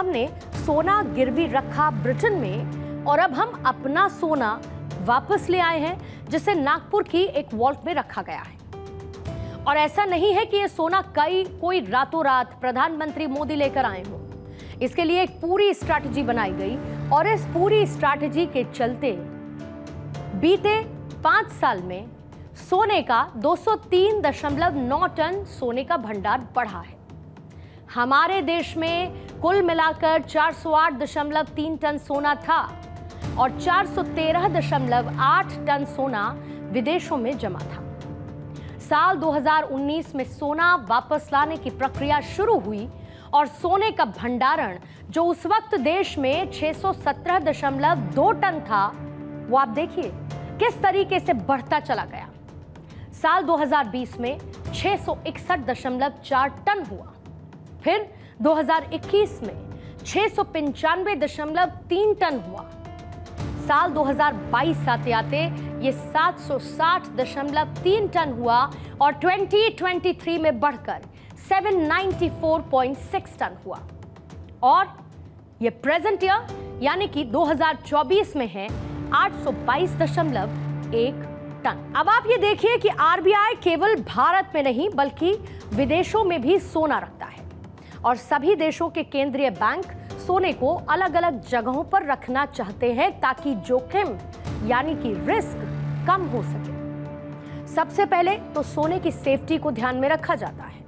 हमने सोना गिरवी रखा ब्रिटेन में और अब हम अपना सोना वापस ले आए हैं, जिसे नागपुर की एक वॉल्ट में रखा गया है। और ऐसा नहीं है कि ये सोना कोई रातों रात प्रधानमंत्री मोदी लेकर आए हो। इसके लिए एक पूरी स्ट्रैटेजी बनाई गई और इस पूरी स्ट्रैटेजी के चलते बीते 5 साल में सोने का 203.9 टन सोने का भंडार बढ़ा है। हमारे देश में कुल मिलाकर 408.3 टन सोना था और 413.8 टन सोना विदेशों में जमा था। साल 2019 में सोना वापस लाने की प्रक्रिया शुरू हुई और सोने का भंडारण जो उस वक्त देश में 617.2 टन था, वो आप देखिए किस तरीके से बढ़ता चला गया। साल 2020 में 661.4 टन हुआ, फिर 2021 में 695.3 टन हुआ। साल 2022 आते आते ये 760.3 टन हुआ और 2023 में बढ़कर 794.6 टन हुआ और ये प्रेजेंट ईयर यानी कि 2024 में है 822.1 टन। अब आप ये देखिए कि आरबीआई केवल भारत में नहीं बल्कि विदेशों में भी सोना रखता है और सभी देशों के केंद्रीय बैंक सोने को अलग अलग जगहों पर रखना चाहते हैं ताकि जोखिम यानी कि रिस्क कम हो सके। सबसे पहले तो सोने की सेफ्टी को ध्यान में रखा जाता है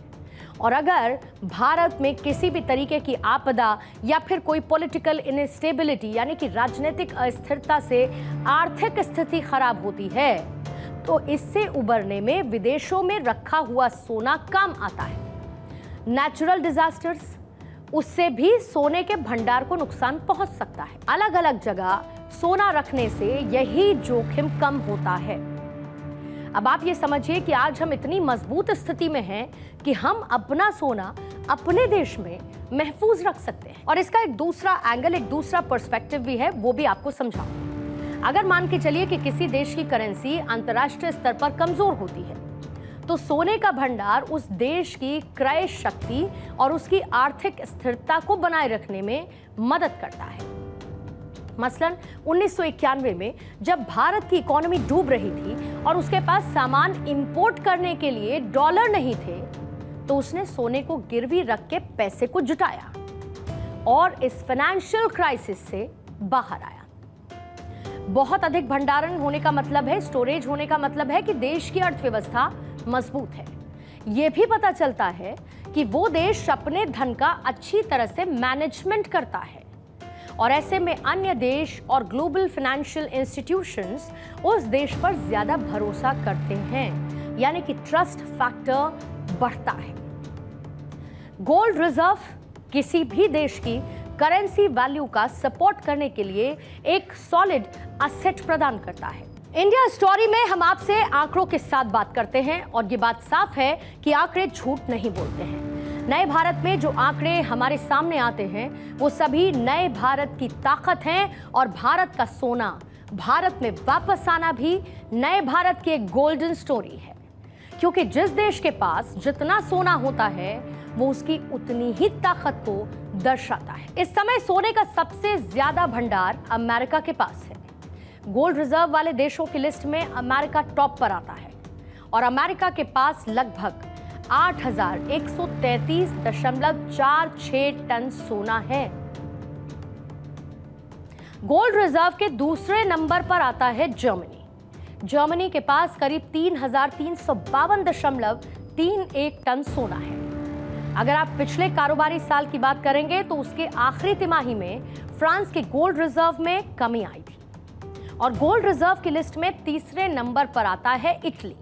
और अगर भारत में किसी भी तरीके की आपदा या फिर कोई पॉलिटिकल इनस्टेबिलिटी यानी कि राजनीतिक अस्थिरता से आर्थिक स्थिति खराब होती है तो इससे उबरने में विदेशों में रखा हुआ सोना काम आता है। नेचुरल डिजास्टर्स, उससे भी सोने के भंडार को नुकसान पहुंच सकता है। अलग अलग जगह सोना रखने से यही जोखिम कम होता है। अब आप ये समझिए कि आज हम इतनी मजबूत स्थिति में हैं कि हम अपना सोना अपने देश में महफूज रख सकते हैं। और इसका एक दूसरा एंगल, एक दूसरा पर्सपेक्टिव भी है, वो भी आपको समझाऊं। अगर मान के चलिए कि किसी देश की करेंसी अंतर्राष्ट्रीय स्तर पर कमजोर होती है तो सोने का भंडार उस देश की क्रय शक्ति और उसकी आर्थिक स्थिरता को बनाए रखने में मदद करता है। मसलन 1991 में जब भारत की इकोनॉमी डूब रही थी और उसके पास सामान इंपोर्ट करने के लिए डॉलर नहीं थे तो उसने सोने को गिरवी रख के पैसे को जुटाया और इस फाइनेंशियल क्राइसिस से बाहर आया। बहुत अधिक भंडारण होने का मतलब है, स्टोरेज होने का मतलब है कि देश की अर्थव्यवस्था मजबूत है। यह भी पता चलता है कि वो देश अपने धन का अच्छी तरह से मैनेजमेंट करता है और ऐसे में अन्य देश और ग्लोबल फाइनेंशियल इंस्टीट्यूशंस उस देश पर ज्यादा भरोसा करते हैं, यानी कि ट्रस्ट फैक्टर बढ़ता है। गोल्ड रिजर्व किसी भी देश की करेंसी वैल्यू का सपोर्ट करने के लिए एक सॉलिड एसेट प्रदान करता है। इंडिया स्टोरी में हम आपसे आंकड़ों के साथ बात करते हैं और ये बात साफ है कि आंकड़े झूठ नहीं बोलते हैं। नए भारत में जो आंकड़े हमारे सामने आते हैं वो सभी नए भारत की ताकत हैं और भारत का सोना भारत में वापस आना भी नए भारत की एक गोल्डन स्टोरी है, क्योंकि जिस देश के पास जितना सोना होता है वो उसकी उतनी ही ताकत को दर्शाता है। इस समय सोने का सबसे ज्यादा भंडार अमेरिका के पास है। गोल्ड रिजर्व वाले देशों की लिस्ट में अमेरिका टॉप पर आता है और अमेरिका के पास लगभग 8,133.46 टन सोना है। गोल्ड रिजर्व के दूसरे नंबर पर आता है जर्मनी। जर्मनी के पास करीब 3,352.31 टन सोना है। अगर आप पिछले कारोबारी साल की बात करेंगे तो उसके आखिरी तिमाही में फ्रांस के गोल्ड रिजर्व में कमी आई थी और गोल्ड रिजर्व की लिस्ट में तीसरे नंबर पर आता है इटली।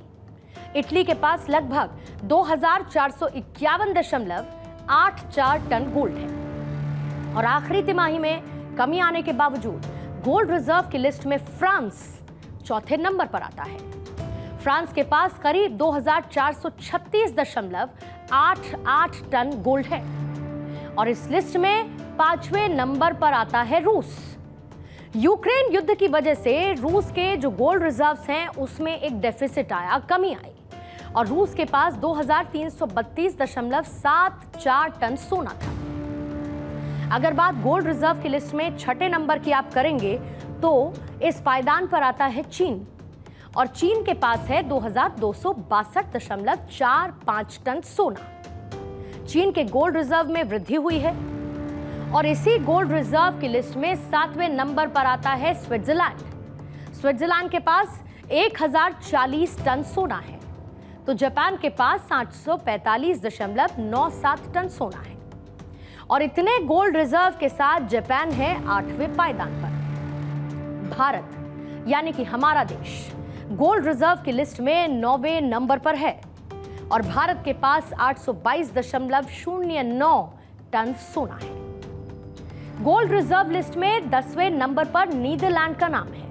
इटली के पास लगभग 2,451.84 टन गोल्ड है और आखिरी तिमाही में कमी आने के बावजूद गोल्ड रिजर्व की लिस्ट में फ्रांस चौथे नंबर पर आता है। फ्रांस के पास करीब 2,436.88 टन गोल्ड है और इस लिस्ट में 5वें नंबर पर आता है रूस। यूक्रेन युद्ध की वजह से रूस के जो गोल्ड रिजर्व्स हैं उसमें एक डेफिसिट आया, कमी आई और रूस के पास 2,332.74 टन सोना था। अगर बात गोल्ड रिजर्व की लिस्ट में छठे नंबर की आप करेंगे तो इस पायदान पर आता है चीन, और चीन के पास है 2262.45 टन सोना। चीन के गोल्ड रिजर्व में वृद्धि हुई है और इसी गोल्ड रिजर्व की लिस्ट में 7वें नंबर पर आता है स्विट्जरलैंड। स्विट्जरलैंड के पास 1040 टन सोना है, तो जापान के पास 845.97 टन सोना है। और इतने गोल्ड रिजर्व के साथ जापान है 8वें पायदान पर। भारत यानी कि हमारा देश गोल्ड रिजर्व की लिस्ट में 9वें नंबर पर है और भारत के पास 822.09 टन सोना है। गोल्ड रिजर्व लिस्ट में 10वें नंबर पर नीदरलैंड का नाम है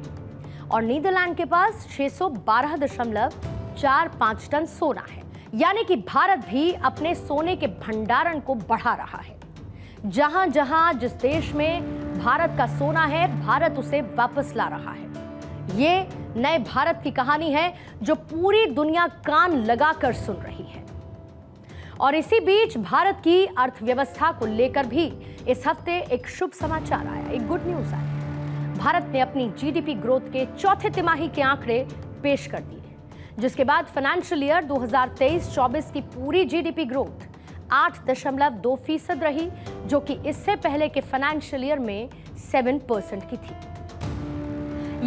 और नीदरलैंड के पास 612.45 टन सोना है। यानी कि भारत भी अपने सोने के भंडारण को बढ़ा रहा है। जहां जहां जिस देश में भारत का सोना है, भारत उसे वापस ला रहा है। ये नए भारत की कहानी है जो पूरी दुनिया कान लगाकर सुन रही है। और इसी बीच भारत की अर्थव्यवस्था को लेकर भी इस हफ्ते एक शुभ समाचार आया, एक गुड न्यूज आया। भारत ने अपनी जीडीपी ग्रोथ के चौथे तिमाही के आंकड़े पेश कर दिए, जिसके बाद फाइनेंशियल ईयर 2023-24 की पूरी जीडीपी ग्रोथ 8.2% रही, जो कि इससे पहले के फाइनेंशियल ईयर में 7% की थी।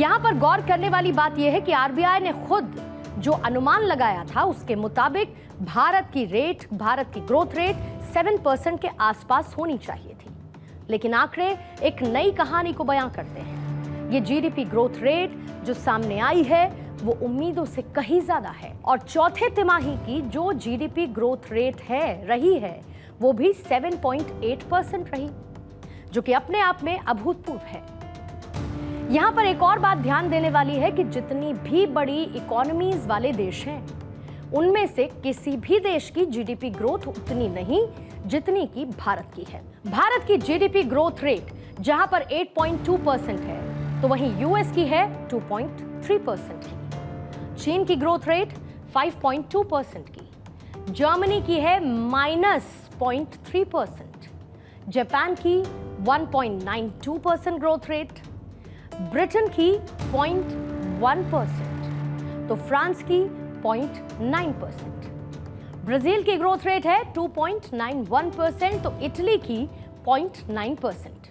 यहां पर गौर करने वाली बात यह है कि आरबीआई ने खुद जो अनुमान लगाया था उसके मुताबिक भारत की ग्रोथ रेट 7% के आसपास होनी चाहिए थी, लेकिन आंकड़े एक नई कहानी को बयां करते हैं। ये जीडीपी ग्रोथ रेट जो सामने आई है वो उम्मीदों से कहीं ज्यादा है और चौथे तिमाही की जो जीडीपी ग्रोथ रेट रही है वो भी 7.8% रही, जो कि अपने आप में अभूतपूर्व है। यहां पर एक और बात ध्यान देने वाली है कि जितनी भी बड़ी इकोनॉमीज वाले देश हैं उनमें से किसी भी देश की जीडीपी ग्रोथ उतनी नहीं जितनी की भारत की है। भारत की जीडीपी ग्रोथ रेट जहां पर 8.2% है तो वहीं यूएस की है 2.3% की, चीन की ग्रोथ रेट 5.2% की, जर्मनी की है -0.3%, जापान की 1.92% ग्रोथ रेट, ब्रिटेन की 0.1%, तो फ्रांस की 0.9%, ब्राजील की ग्रोथ रेट है 2.91%, तो इटली की 0.9%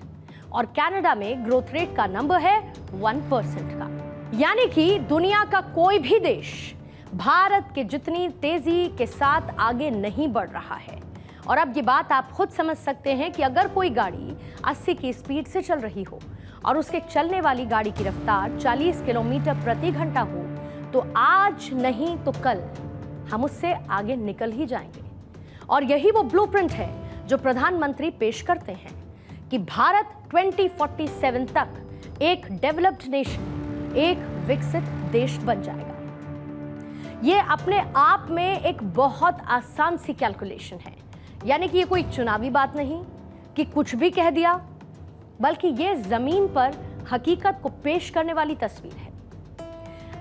और कनाडा में ग्रोथ रेट का नंबर है 1% का। यानी कि दुनिया का कोई भी देश भारत के जितनी तेजी के साथ आगे नहीं बढ़ रहा है। और अब ये बात आप खुद समझ सकते हैं कि अगर कोई गाड़ी 80 की स्पीड से चल रही हो और उसके चलने वाली गाड़ी की रफ्तार 40 किलोमीटर प्रति घंटा हो तो आज नहीं तो कल हम उससे आगे निकल ही जाएंगे। और यही वो ब्लूप्रिंट है जो प्रधानमंत्री पेश करते हैं कि भारत 2047 तक एक डेवलप्ड नेशन, एक विकसित देश बन जाएगा। ये अपने आप में एक बहुत आसान सी कैलकुलेशन है, यानी कि ये कोई चुनावी बात नहीं कि कुछ भी कह दिया, बल्कि ये जमीन पर हकीकत को पेश करने वाली तस्वीर है।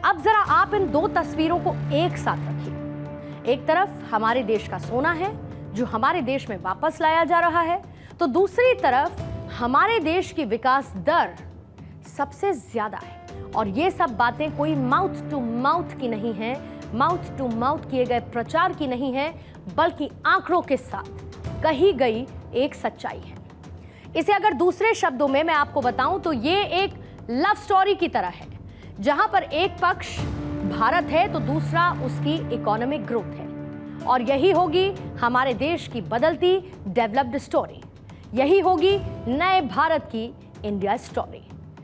अब जरा आप इन दो तस्वीरों को एक साथ रखिए। एक तरफ हमारे देश का सोना है जो हमारे देश में वापस लाया जा रहा है, तो दूसरी तरफ हमारे देश की विकास दर सबसे ज्यादा है। और ये सब बातें कोई माउथ टू माउथ की नहीं है, माउथ टू माउथ किए गए प्रचार की नहीं है, बल्कि आंकड़ों के साथ कही गई एक सच्चाई है। इसे अगर दूसरे शब्दों में मैं आपको बताऊं तो ये एक लव स्टोरी की तरह है, जहां पर एक पक्ष भारत है तो दूसरा उसकी इकोनॉमिक ग्रोथ है। और यही होगी हमारे देश की बदलती डेवलप्ड स्टोरी, यही होगी नए भारत की इंडिया स्टोरी।